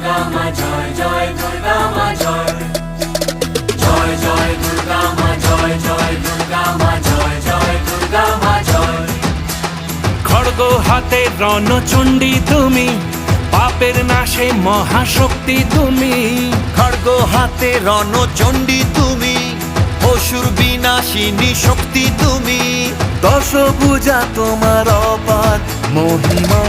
দুর্গা মা জয় জয় দুর্গা মা জয় জয় জয় দুর্গা মা জয় জয় দুর্গা মা জয় জয় দুর্গা মা জয়। খড়গ হাতে রণচণ্ডী তুমি, পাপের নাশে মহাশক্তি তুমি। খড়গ হাতে রণচণ্ডী তুমি, অসুর বিনাশিনী শক্তি তুমি। দশভুজা তোমার অপার মহিমা।